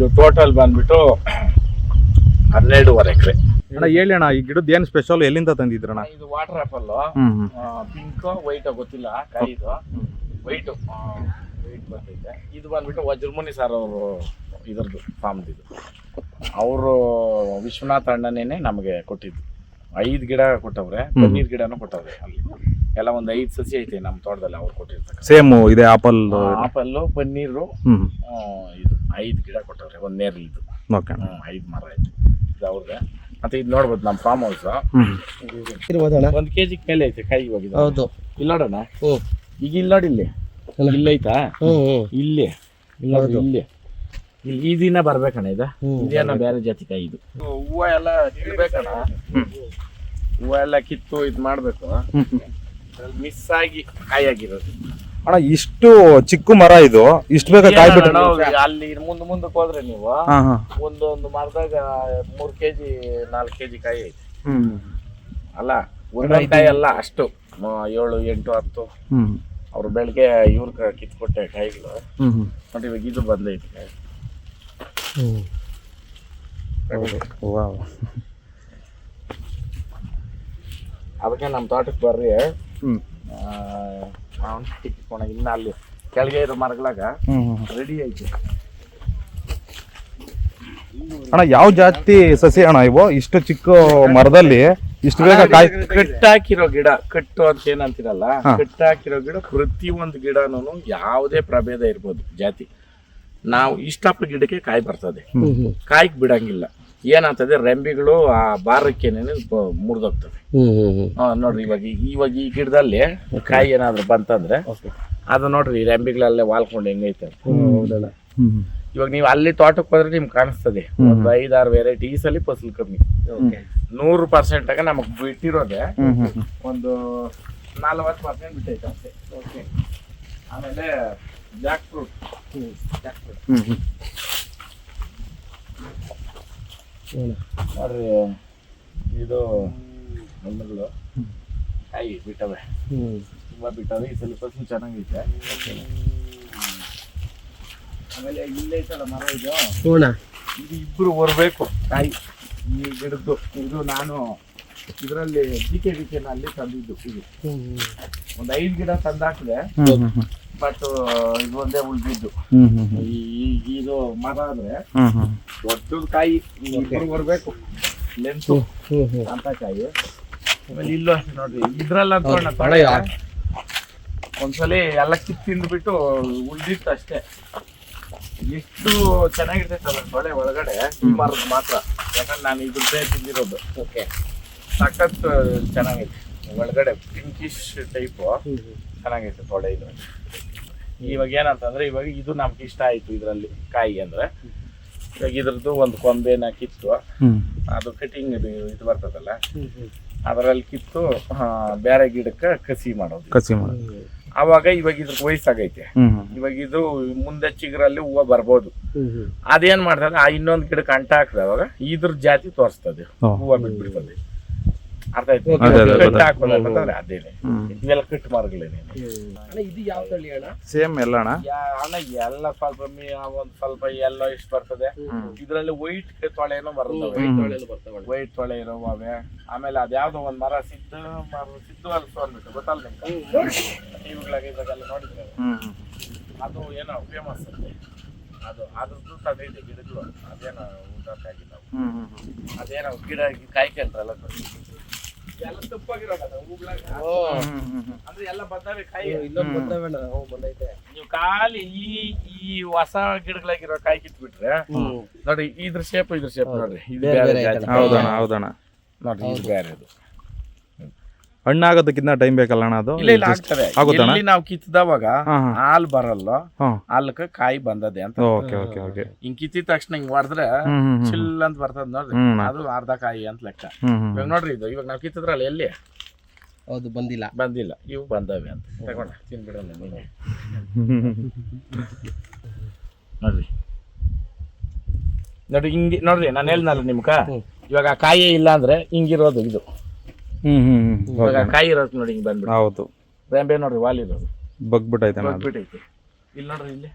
ಇದು ಟೋಟಲ್ ಬಂದ್ಬಿಟ್ಟು 12.5 ಎಕರೆ. ಅಣ್ಣ ಹೇಳಿ ಅಣ್ಣ, ಈ ಗಿಡದ ಏನ್ ಸ್ಪೆಷಲ್, ಎಲ್ಲಿಂದ ತಂದಿದ್ರಣ್ಣ? ಇದು ವಾಟರ್ ಆಪಲ್, ಪಿಂಕ್ ವೈಟ್ ಗೊತ್ತಿಲ್ಲ, ಕಾಯಿದು ವೈಟ್ ಬಂದೈತೆ. ಇದು ಬಂದ್ಬಿಟ್ಟು ವಜ್ರಮುನಿ ಸರ್ ಅವರು ಇದ್ರದ್ದು ಫಾರ್ಮ್ದು. ಇದು ಅವರು ವಿಶ್ವನಾಥ್ ಅಣ್ಣನೇನೆ ನಮಗೆ ಕೊಟ್ಟಿದ್ದು. 5 ಗಿಡ ಕೊಟ್ಟವ್ರೆ, ಪನ್ನೀರ್ ಗಿಡನೂ ಕೊಟ್ಟವ್ರೆ. ಅಲ್ಲಿ ಎಲ್ಲ ಒಂದು 5 ಸಸಿ ಐತೆ ನಮ್ಮ ತೋಟದಲ್ಲಿ ಅವ್ರು ಕೊಟ್ಟಿರ್ತಾರೆ. ಸೇಮ್ ಇದೆ ಆಪಲ್ ಪನ್ನೀರು ಇದು 5 ಗಿಡ ಕೊಟ್ಟವ್ರೆ. ಒಂದು ನೇರಳಿದ್ದು 5 ಮರ ಐತೆ ಇದು ಅವ್ರಿಗೆ. ಮತ್ತೆ ಇದು ನೋಡ್ಬೋದು ನಮ್ಮ ಫಾರ್ಮ್ ಹೌಸ್. 1 kg ಮೇಲೆ ಐತೆ ಕಾಯಿ ಹೋಗಿದೆ. ಹೌದು, ಇಲ್ಲಿ ನೋಡೋಣ. ಈಗ ಇಲ್ಲಿ ನೋಡಿ, ಇಲ್ಲೈತಾ, ಇಲ್ಲಿ ಇಲ್ಲಿ ಈ ದಿನ ಬರ್ಬೇಕಣ್ಣ. ಇದೇನೋ ಬೇರೆ ಜಾತಿ ಕಾಯಿ. ಇದು ಹೂವು ಎಲ್ಲ ಇಡ್ಬೇಕಣ್ಣ. ಹೂವು ಎಲ್ಲ ಕಿತ್ತು ಇದು ಮಾಡ್ಬೇಕು. ಮಿಸ್ ಆಗಿ ಕಾಯಿ ಆಗಿರೋದು ಅಣ್ಣ. ಇಷ್ಟು ಚಿಕ್ಕ ಮರ ಇದು, ಇಷ್ಟು ಬೇಗ ಕಾಯಿ ಬಿಟ್ಟು ಅಲ್ಲಿ ಮುಂದಕ್ಕೆ ಹೋದ್ರೆ ನೀವು ಒಂದೊಂದು ಮರದಾಗ 3 kg 4 kg ಕಾಯಿ ಐತೆ. ಅಲ್ಲ ಒಂದೊಂದು ಕಾಯಿ ಅಲ್ಲ, ಅಷ್ಟು 7, 8, 10 ಅವ್ರು ಬೆಳಗ್ಗೆ ಇವ್ರ ಕಿತ್ಕೊಟ್ಟೆ ಕಾಯಿಗಳು. ನೋಡಿ ಇವಾಗ ಇದು ಬಂದೈತಿ ಕಾಯಿ. ಅದಕ್ಕೆ ನಮ್ಮ ತೋಟಕ್ಕೆ ಬರ್ರಿ. ಇನ್ನ ಅಲ್ಲಿ ಕೆಳಗೆ ಇರೋ ಮರಗಳಾಗ ರೆಡಿ ಐತಿ. ಅಣ್ಣ ಯಾವ ಜಾತಿ ಸಸಿ ಅಣ್ಣ ಇವು? ಇಷ್ಟು ಚಿಕ್ಕ ಮರದಲ್ಲಿ ಇಷ್ಟು ಬೇಗ ಕಾಯಿ ಕಟ್ಟಾಕಿರೋ ಗಿಡ, ಕಟ್ಟು ಅಂತ ಏನಂತಿರಲ್ಲ, ಕಟ್ಟಾಕಿರೋ ಗಿಡ ಪ್ರತಿಯೊಂದು ಗಿಡನೂ ಯಾವುದೇ ಪ್ರಭೇದ ಇರ್ಬೋದು ಜಾತಿ, ನಾವು ಇಷ್ಟಪ್ಪ ಗಿಡಕ್ಕೆ ಕಾಯಿ ಬರ್ತದೆ. ಕಾಯಿಗೆ ಬಿಡಂಗಿಲ್ಲ. ಏನಾಗ್ತದೆ, ರೆಂಬಿಗಳು ಆ ಭಾರಕ್ಕೇನೇನೆ ಮುರಿದೋಗ್ತವೆ. ನೋಡ್ರಿ ಇವಾಗ ಈ ಗಿಡದಲ್ಲಿ ಕಾಯಿ ಏನಾದ್ರು ಬಂತಂದ್ರೆ ಅದು ನೋಡ್ರಿ ರೆಂಬಿಗಳಲ್ಲೇ ವಾಲ್ಕೊಂಡು ಹೆಂಗೈತೆ. ಇವಾಗ ನೀವು ಅಲ್ಲಿ ತೋಟಕ್ಕೆ ಹೋದ್ರೆ ನಿಮ್ಗೆ ಕಾಣಿಸ್ತದೆ ಒಂದು 5-6 ವೆರೈಟೀಸ್ ಅಲ್ಲಿ ಫಸಲು ಕಮ್ಮಿ. 100% ಆಗ ನಮಗ್ ಬಿಟ್ಟಿರೋದೆ ಒಂದು 40% ಬಿಟ್ಟೈತೆ ಅಷ್ಟೇ. ಆಮೇಲೆ ಜಾಕ್ ಫ್ರೂಟ್ ನೋಡ್ರಿ, ಇದು ಹಣ್ಣುಗಳು ಕಾಯಿ ಬಿಟ್ಟವೆ, ತುಂಬಾ ಬಿಟ್ಟವೆ. ಈ ಸಲ ಫಸಲು ಚೆನ್ನಾಗೈತೆ. ಆಮೇಲೆ ಇಲ್ಲೈತಲ್ಲ ಮರ, ಇದು ಇಬ್ರು ಬರ್ಬೇಕು ಕಾಯಿ ಈ ಗಿಡದ್ದು. ಇದು ನಾನು ಇದರಲ್ಲಿ ನಲ್ಲಿ ತಂದಿದ್ದು. ಇದು ಒಂದು 5 ಗಿಡ ತಂದಾಕ್ದೆ, ಬಟ್ ಇದು ಒಂದೇ ಉಳಿದಿದ್ದು. ಇದು ಮರ ಆದ್ರೆ ದೊಡ್ಡದು ಕಾಯಿ ಇಬ್ರು ಬರ್ಬೇಕು, ಲೆಂತ್ ಅಂತ ಕಾಯಿ. ಆಮೇಲೆ ಇಲ್ಲೂ ಅಷ್ಟೇ ನೋಡ್ರಿ, ಇದ್ರಲ್ಲ ಒಂದ್ಸಲಿ ಎಲ್ಲ ತಿಂದ್ಬಿಟ್ಟು ಉಳ್ದಿತ್ತು ಅಷ್ಟೇ. ಎಷ್ಟು ಚೆನ್ನಾಗಿರ್ತೈತಲ್ಲ ತೊಳೆ ಒಳಗಡೆ ಈ ಮರದ ಮಾತ್ರ. ಯಾಕಂದ್ರೆ ನಾನು ಇದ್ರದ್ದೇ ತಿಂದಿರೋದು. ಸಖತ್ ಚೆನ್ನಾಗೈತೆ ಒಳಗಡೆ, ಪಿಂಕಿಶ್ ಟೈಪು ಚೆನ್ನಾಗೈತೆ ತೊಳೆ ಇದು. ಇವಾಗ ಏನಂತಂದ್ರೆ, ಇವಾಗ ಇದು ನಮ್ಗೆ ಇಷ್ಟ ಆಯ್ತು ಇದ್ರಲ್ಲಿ ಕಾಯಿ ಅಂದ್ರೆ. ಇವಾಗ ಇದ್ರದ್ದು ಒಂದು ಕೊಂಬೆನ ಕಿತ್ತು ಅದು ಕಟಿಂಗ್ ಇದು ಬರ್ತದಲ್ಲ, ಅದರಲ್ಲಿ ಕಿತ್ತು ಬೇರೆ ಗಿಡಕ್ಕೆ ಕಸಿ ಮಾಡೋದು. ಅವಾಗ ಇವಾಗ ಇದ್ರ ವಯಸ್ಸಾಗೈತೆ. ಇವಾಗ ಇದು ಮುಂದೆ ಚಿಗುರಲ್ಲಿ ಹೂವು ಬರ್ಬೋದು. ಅದೇನ್ ಮಾಡ್ತದೆ, ಆ ಇನ್ನೊಂದು ಗಿಡಕ್ಕೆ ಅಂಟ ಹಾಕ್ದೆ ಅವಾಗ ಇದ್ರ ಜಾತಿ ತೋರಿಸ್ತದೆ, ಹೂವು ಬಿಟ್ಬಿಡ್ತದೆ. ಅರ್ಥ ಆಯ್ತು? ಕಟ್ ಹಾಕೋದಂದ್ರೆ ಅದೇನೆ, ಇವೆಲ್ಲ ಕಟ್ ಮರಗಳೇನೆ. ಇದು ಯಾವ ತಳಿ ಅಣ್ಣ? ಸೇಮ್ ಎಲ್ಲ ಅಣ್ಣ. ಅಣ್ಣ ಎಲ್ಲ ಸ್ವಲ್ಪ ಒಂದ್ ಸ್ವಲ್ಪ ಎಲ್ಲೋ ಇಷ್ಟು ಬರ್ತದೆ. ಇದ್ರಲ್ಲಿ ವೈಟ್ ತೊಳೆನೋ ಬರ್ತವೆ, ವೈಟ್ ತೊಳೆ ಇರೋವೆ. ಆಮೇಲೆ ಅದ್ಯಾವ್ದೋ ಒಂದ್ ಮರ ಸಿದ್ದು ಅನ್ಬಿಟ್ಟು ಗೊತ್ತಲ್ಲ ನಿಮ್ಗೆ, ಟಿವಿಗಳಾಗ ಇವಾಗೆಲ್ಲ ನೋಡಿದ್ರೆ ಅದು ಏನೋ ಫೇಮಸ್ ಅಂತೆ. ಅದು ಅದ್ರದ್ದು ತಂದೈತೆ ಗಿಡಗಳು. ಅದೇನೋ ಊಟಕ್ಕಾಗಿಲ್ಲ, ಅದೇನೋ ಗಿಡ ಕಾಯ್ಕೊಂಡ್ರಲ್ಲ ಎಲ್ಲ ತಪ್ಪಾಗಿರೋದು ಹೂಗಳಾಗ. ಅಂದ್ರೆ ಎಲ್ಲ ಬಂದಾವೆ ಕಾಯಿ, ಇನ್ನೊಂದು ಬಂದೈತೆ. ನೀವು ಖಾಲಿ ಈ ಹೊಸ ಗಿಡಗಳಾಗಿರೋ ಕಾಯಿ ಕಿತ್ಬಿಟ್ರೆ ನೋಡಿ, ಇದ್ರ ಶೇಪ್ ನೋಡ್ರಿ, ಇದು ಬೇರೆ. ಹೌದಣ್ಣ ನೋಡ್ರಿ, ಇದು ಬೇರೆ. ಅದು ಹಣ್ಣಾಗೋದಕ್ಕಿಂತ ಟೈಮ್ ಬೇಕಲ್ಲ ಅಣ್ಣ? ಅದು ಇಲ್ಲ ಆಗ್ತದೆ. ಎಲ್ಲಿ ನಾವು ಕಿತ್ತದವಾಗ ಹಾಲು ಬರಲ್ಲ, ಹಾಲಕ್ಕೆ ಕಾಯಿ ಬಂದದೆ ಅಂತ. ಹಿಂಗ್ ಕಿತ್ತಿದ ತಕ್ಷಣ ಹಿಂಗ್ ಹೊಡೆದ್ರೆ ಚಿಲ್ ಅಂತ ಬರ್ತದ ನೋಡ್ರಿ, ಅದು ಅರ್ಧ ಕಾಯಿ ಅಂತ ಲೆಕ್ಕ. ಇವಾಗ ನೋಡ್ರಿ, ಇದು ಇವಾಗ ನಾವು ಕಿತ್ತದ್ರಲ್ಲ ಎಲ್ಲಿ ಹೌದು ಬಂದಿಲ್ಲ, ಇವು ಬಂದವೆ ಅಂತ ತಗೊಂಡ ತಿನ್ಬಿಡಲ್ಲ ನೀನೆ. ನೋಡ್ರಿ ಹಿಂಗೆ ನೋಡ್ರಿ, ನಾನು ಹೇಳ್ದಲ್ಲ ನಿಮ್ಗ, ಇವಾಗ ಕಾಯಿ ಇಲ್ಲ ಅಂದ್ರೆ ಹಿಂಗಿರೋದು ಇದು. ಇವಾಗ ಕಾಯಿ ಇರೋದು ನೋಡಿ, ಹಿಂಗ್ ಬಂದ್ಬಿಟ್ಟು. ಹೌದು, ರೆಂಬೆ ನೋಡ್ರಿ ವಾಲ್ ಇರೋದು ಬಗ್ಬಿಟ್ಟೈತೆ. ಇಲ್ಲಿ ನೋಡ್ರಿ, ಇಲ್ಲಿ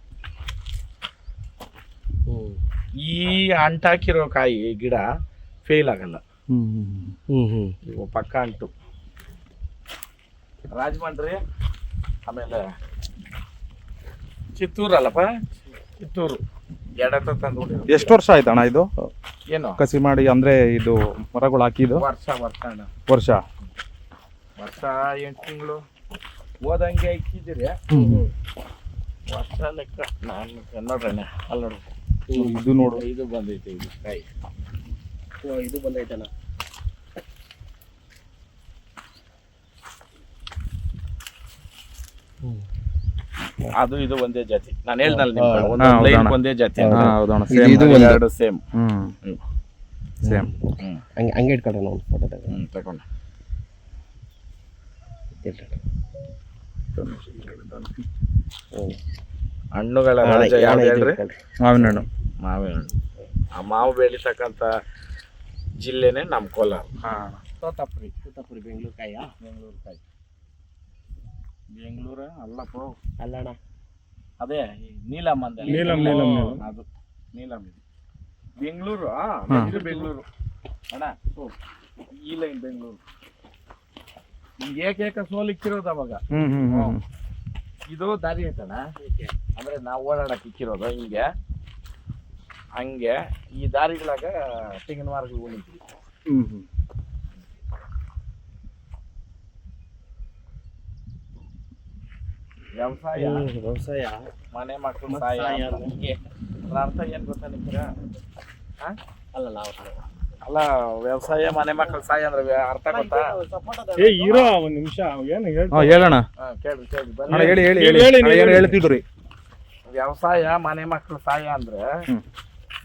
ಈ ಅಂಟಾಕಿರೋ ಕಾಯಿ ಗಿಡ ಫೇಲ್ ಆಗಲ್ಲ. ಹ್ಮ್ ಇವು ಪಕ್ಕ ಅಂಟು. ರಾಜಮಂಡ್ರಿ, ಆಮೇಲೆ ಚಿತ್ತೂರು ಅಲ್ಲಪ್ಪ, ಚಿತ್ತೂರು ಎಡತ ತಂದು ಎಷ್ಟು ವರ್ಷ ಆಯ್ತಣ್ಣ ಇದು ಏನು ಕಸಿ ಮಾಡಿ ಅಂದ್ರೆ ಇದು ಮರಗಳು ಹಾಕಿದ್ದು? ವರ್ಷ ಅಣ್ಣ, ವರ್ಷ 8 ತಿಂಗಳು ಓದಂಗೆ ಇಕ್ಕಿದ್ದೀರಿ. ವರ್ಷ ಲೆಕ್ಕ ನಾನು ನೋಡ್ರಣ್ಣ, ಅಲ್ಲಿ ನೋಡ್ರಿ, ಇದು ನೋಡು, ಇದು ಬಂದೈತೆ, ಇದು ಕಾಯಿ ಇದು ಬಂದೈತಣ್ಣ. ಅದು ಇದು ಒಂದೇ ಜಾತಿ. ನಾನು ಹೇಳ್ದಲ್ಲ ಹಾ, ಹೌದಣ್ಣ. ಒಂದೇ ಜಾತಿ ಹಾ, ಹೌದಣ್ಣ, ಇದು ಸೇಮ್ ಒಂದು. ಎರಡು ಸೇಮ್. ಸೇಮ್. ಹಂಗೆ ಇಟ್ಕೊಂಡ್ರೆ ನಾವು ಫೋಟೋ ತಗೊಂಡ ಹಣ್ಣುಗಳ ರಾಜ ಯಾವ್ದು ಹೇಳ್ರಿ? ಮಾವಿನ ಹಣ್ಣು. ಮಾವಿನ ಹಣ್ಣು. ಆ ಮಾವು ಬೆಳೀತಕ್ಕಂಥ ಜಿಲ್ಲೆನೇ ನಮ್ಮ ಕೋಲಾರ. ತೋತಾಪುರಿ ಬೆಂಗಳೂರು ಕಾಯ. ಬೆಂಗಳೂರು ಕಾಯಿ. ಬೆಂಗಳೂರ ಅಲ್ಲಪ್ಪ, ಅಲ್ಲಣ್ಣ, ಅದೇ ಈ ನೀಲಮ್ ಅಂದೆ. ನೀಲಮ್. ಅದು ನೀಲಮ್. ಇದು ಬೆಂಗಳೂರು. ಇದು ಬೆಂಗಳೂರು ಅಣ್ಣ, ಈ ಲೈನ್ ಬೆಂಗಳೂರು. ಹಿಂಗೆ ಏಕೇಕ ಸೋಲಿಕ್ಕಿರೋದು ಅವಾಗ. ಇದು ದಾರಿ ಐತಣ್ಣ, ಅಂದ್ರೆ ನಾವು ಓಡಾಡಕ್ ಇಕ್ಕಿರೋದು ಹಿಂಗೆ. ಹಂಗೆ ಈ ದಾರಿಗಳಾಗ ತೆಂಗಿನ ಮರಗಳು ಉಳಿತೀವಿ. ವ್ಯವಸಾಯ ಮನೆ ಮಕ್ಕಳು ಸಹಾಯ. ಅದ್ರ ಅರ್ಥ ಏನ್ ಗೊತ್ತಾ ನಿಮ್ಗೆ? ಅಲ್ಲ ನಾವು ಅಲ್ಲ, ವ್ಯವಸಾಯ ಮನೆ ಮಕ್ಕಳು ಸಹಾಯ ಅಂದ್ರೆ ಅರ್ಥ ಗೊತ್ತಾ? ಇರೋ ಒಂದ್ ನಿಮಿಷ ಏನು ಹೇಳಣ್ಣ. ಕೇಳ್ರಿ ಕೇಳ್ರಿ ಅಣ್ಣ, ಬನ್ನಿ. ಹೇಳಿ ಏನು ಹೇಳ್ತಿದ್ರಿ? ವ್ಯವಸಾಯ ಮನೆ ಮಕ್ಕಳು ಸಹಾಯ ಅಂದ್ರೆ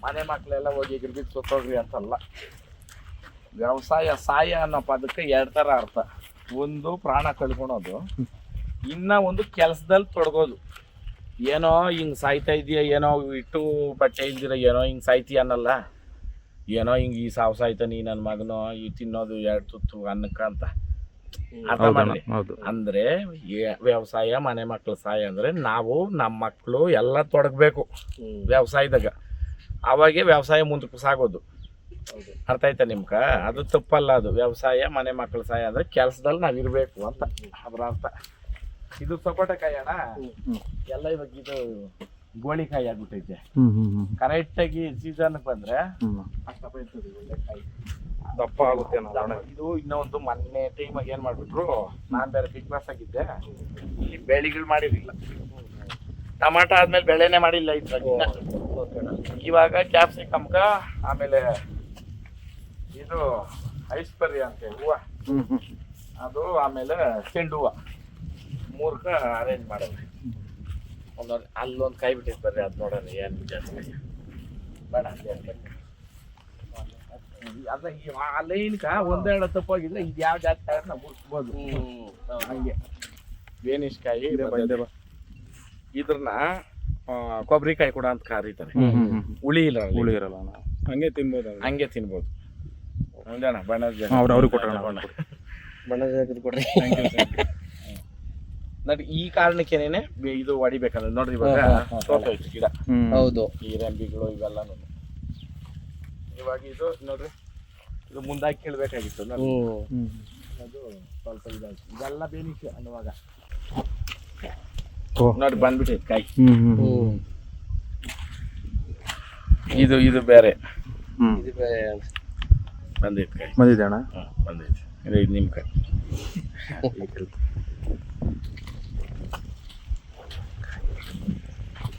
ಮನೆ ಮಕ್ಕಳೆಲ್ಲ ಹೋಗಿ ಗಿರ್ಬಿಟ್ಟು ಸುತ್ತೋಗ್ರಿ ಅಂತಲ್ಲ. ವ್ಯವಸಾಯ ಸಹಾಯ ಅನ್ನೋ ಪದಕ್ಕೆ 2 ಥರ ಅರ್ಥ. ಒಂದು ಪ್ರಾಣ ಕಳ್ಕೊಳೋದು, ಇನ್ನ ಒಂದು ಕೆಲಸದಲ್ಲಿ ತೊಡಗೋದು. ಏನೋ ಹಿಂಗೆ ಸಾಯ್ತಾ ಇದೆಯಾ, ಏನೋ ಇಟ್ಟು ಬಟ್ಟೆ ಇಲ್ದಿರ ಏನೋ ಹಿಂಗೆ ಸಾಯ್ತೀಯ ಅನ್ನಲ್ಲ. ಏನೋ ಹಿಂಗೆ ಈ ಸಾವು ಸಾಯ್ತಾನೆ ನನ್ನ ಮಗನೋ, ಈ ತಿನ್ನೋದು 2 ತುತ್ತು ಅನ್ನಕ್ಕ ಅಂತ ಅರ್ಥ ಮಾಡ್ರಿ. ಅಂದ್ರೆ ವ್ಯವಸಾಯ ಮನೆ ಮಕ್ಕಳು ಸಹಾಯ ಅಂದ್ರೆ ನಾವು ನಮ್ಮ ಮಕ್ಕಳು ಎಲ್ಲ ತೊಡಗಬೇಕು ವ್ಯವಸಾಯದಾಗ. ಅವಾಗೆ ವ್ಯವಸಾಯ ಮುಂದಕ್ಕೆ ಸಾಗೋದು. ಅರ್ಥ ಆಯ್ತಾ ನಿಮ್ಗ? ಅದು ತಪ್ಪಲ್ಲ. ಅದು ವ್ಯವಸಾಯ ಮನೆ ಮಕ್ಕಳು ಸಹಾಯ ಅಂದ್ರೆ ಕೆಲಸದಲ್ಲಿ ನಾವ್ ಇರ್ಬೇಕು ಅಂತ ಅದ್ರ ಅರ್ಥ. ಇದು ಸಪೋಟಕಾಯಿ ಅಣ್ಣ, ಎಲ್ಲ ಇವಾಗ ಇದು ಗೋಳಿಕಾಯಿ ಆಗ್ಬಿಟ್ಟೈತೆ. ಕರೆಕ್ಟ್ ಆಗಿ ಸೀಸನ್ ಬಂದ್ರೆ ಅಷ್ಟಪ್ಪ ಇರ್ತದೆ ಒಳ್ಳೆ ಕಾಯಿ, ದಪ್ಪ ಆಗುತ್ತೆ. ಇದು ಇನ್ನೊಂದು ಮೊನ್ನೆ ಟೈಮಾಗ ಏನ್ ಮಾಡ್ಬಿಟ್ರು, ನಾನ್ ಬೇರೆ ಬಿಗ್ ಬಾಸ್ ಆಗಿದ್ದೆ, ಇಲ್ಲಿ ಬೆಳೆಗಳು ಮಾಡಿರ್ಲಿಲ್ಲ. ಟಮಾಟ ಆದ್ಮೇಲೆ ಬೆಳೆನೇ ಮಾಡಿಲ್ಲ ಇದ್ರಾಗ. ಇವಾಗ ಕ್ಯಾಪ್ಸಿಕಮ್ಗ, ಆಮೇಲೆ ಇದು ಐಸ್ಬರ್ರಿ ಅಂತ ಹೂವ ಅದು, ಆಮೇಲೆ ಚೆಂಡು ಹೂವ 3 ಅರೇಂಜ್ ಮಾಡವ್ರಿ. ಒಂದೊಂದು ಅಲ್ಲೊಂದು ಕಾಯಿ ಬಿಟ್ಟಿದ್ದು ಬರ್ರಿ, ಅದು ನೋಡೋಣ ಏನ್ ಜಾಸ್ತಿ ಬೇಡ. ಅದ ಆ ಲೈನ್ಕ 1-2 ತಪ್ಪಾಗಿದ್ರೆ ಇದು ಯಾವ ಜಾತಿ ನಾವು ಮುಗಿಸ್ಬೋದು. ಹಂಗೆ ಬೇನಿಷ್ಕಾಯಿ ಇದ್ರನ್ನ ಕೊಬ್ಬರಿಕಾಯಿ ಕೂಡ ಅಂತ ಕರೀತಾರೆ. ಹುಳಿ ಇರಲ್ಲ, ಹಂಗೆ ತಿನ್ಬೋದು. ಹಂಗೆ ತಿನ್ಬೋದು. ಒಂದೇಣ ಬಣ್ಣದ ಜನ ಅವ್ರಿಗೆ ಕೊಟ್ಟಣ. ಬಣ್ಣದ ಕೊಡ್ರಿ. ನೋಡಿ ಈ ಕಾರಣಕ್ಕೇನೆ ಇದು ಹೊಡಿಬೇಕಂದ್ರೆ ನೋಡ್ರಿ, ಇವಾಗ ಸೋತೋಯ್ತು ಗಿಡ. ಹೌದು, ಈ ರೆಂಬಿಗಳು ಇವೆಲ್ಲನು. ಇವಾಗ ಇದು ನೋಡ್ರಿ, ಇದು ಮುಂದಾಗಿ ಕೇಳ್ಬೇಕಾಗಿತ್ತು ನೋಡಿ. ಅದು ಸ್ವಲ್ಪ ಇದಾಯ್ತು. ಇದೆಲ್ಲ ಬೇನಿಷ್ ಅನ್ನುವಾಗ ನೋಡಿ ಬಂದ್ಬಿಟ್ಟೈತೆ ಕಾಯಿ. ಇದು ಬೇರೆ ಬಂದೈತೆ ಕಾಯಿ. ಬಂದಿದೆ ಅಣ್ಣ. ಬಂದೈತೆ. ಇದು ನಿಮ್ಮ ಕಾಯಿ.